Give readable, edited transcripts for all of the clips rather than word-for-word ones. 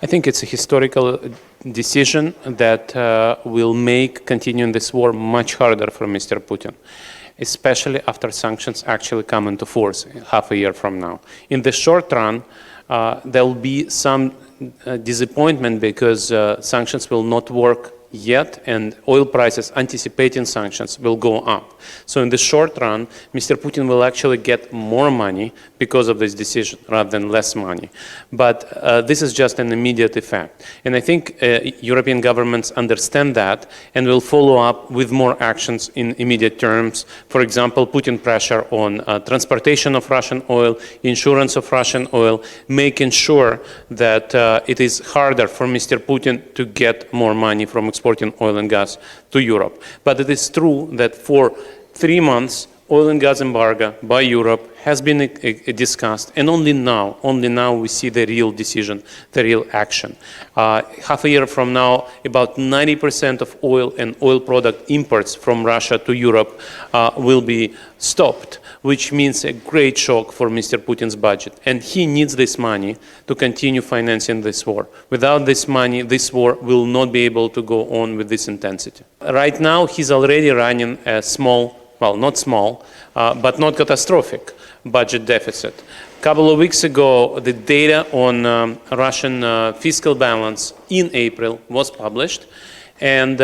I think it's a historical decision that will make continuing this war much harder for Mr. Putin, especially after sanctions actually come into force half a year from now. In the short run, there will be some disappointment because sanctions will not work yet, and oil prices anticipating sanctions will go up. So in the short run, Mr. Putin will actually get more money because of this decision rather than less money. But this is just an immediate effect. And I think European governments understand that and will follow up with more actions in immediate terms. For example, putting pressure on transportation of Russian oil, insurance of Russian oil, making sure that it is harder for Mr. Putin to get more money from exporting oil and gas to Europe. But it is true that for 3 months, oil and gas embargo by Europe has been discussed, and only now we see the real decision, the real action. Half a year from now, about 90% of oil and oil product imports from Russia to Europe will be stopped, which means a great shock for Mr. Putin's budget. And he needs this money to continue financing this war. Without this money, this war will not be able to go on with this intensity. Right now, he's already running a small, well, not small, but not catastrophic budget deficit. A couple of weeks ago, the data on Russian fiscal balance in April was published. And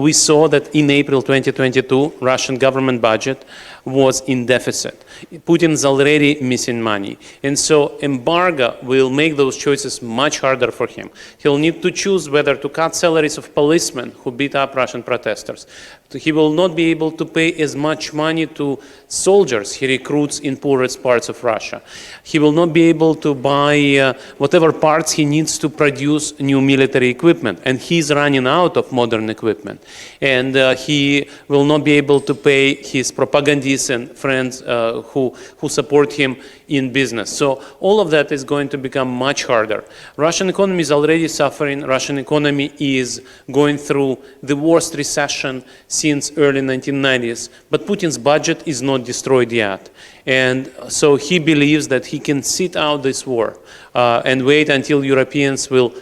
we saw that in April 2022, Russian government budget was in deficit. Putin is already missing money. And so embargo will make those choices much harder for him. He'll need to choose whether to cut salaries of policemen who beat up Russian protesters. He will not be able to pay as much money to soldiers he recruits in poorest parts of Russia. He will not be able to buy whatever parts he needs to produce new military equipment. And he's running out of modern equipment. And he will not be able to pay his propagandists and friends who support him in business. So all of that is going to become much harder. Russian economy is already suffering. Russian economy is going through the worst recession since early 1990s. But Putin's budget is not destroyed yet. And so he believes that he can sit out this war and wait until Europeans will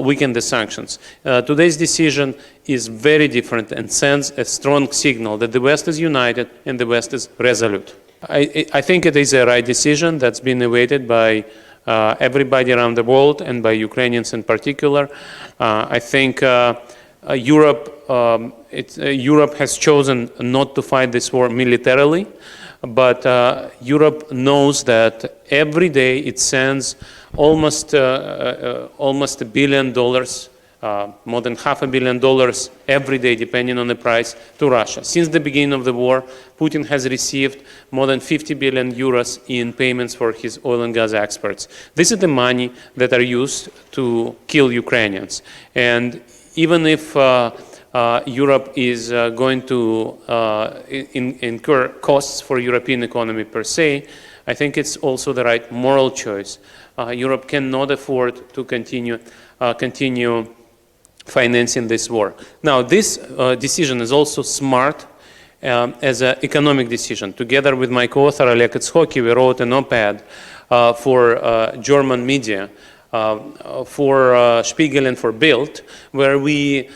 weaken the sanctions. Today's decision is very different and sends a strong signal that the West is united and the West is resolute. I think it is a right decision that's been awaited by everybody around the world and by Ukrainians in particular. I think Europe has chosen not to fight this war militarily, but Europe knows that every day it sends almost $1 billion, more than $500 million every day, depending on the price, to Russia. Since the beginning of the war, Putin has received more than 50 billion euros in payments for his oil and gas exports. This is the money that are used to kill Ukrainians. And even if Europe is going to incur costs for European economy per se, I think it's also the right moral choice. Europe cannot afford to continue financing this war. Now, this decision is also smart as an economic decision. Together with my co-author Oleg Itshoki, we wrote an op-ed for German media, for Spiegel and for Bild, where we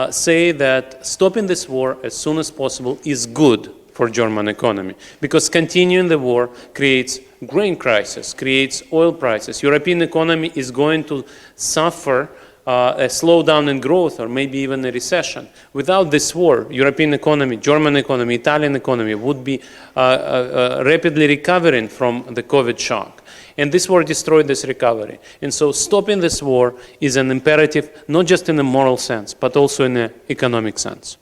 say that stopping this war as soon as possible is good for German economy, because continuing the war creates grain crisis, creates oil prices. European economy is going to suffer a slowdown in growth or maybe even a recession. Without this war, European economy, German economy, Italian economy would be rapidly recovering from the COVID shock. And this war destroyed this recovery. And so stopping this war is an imperative, not just in a moral sense, but also in an economic sense.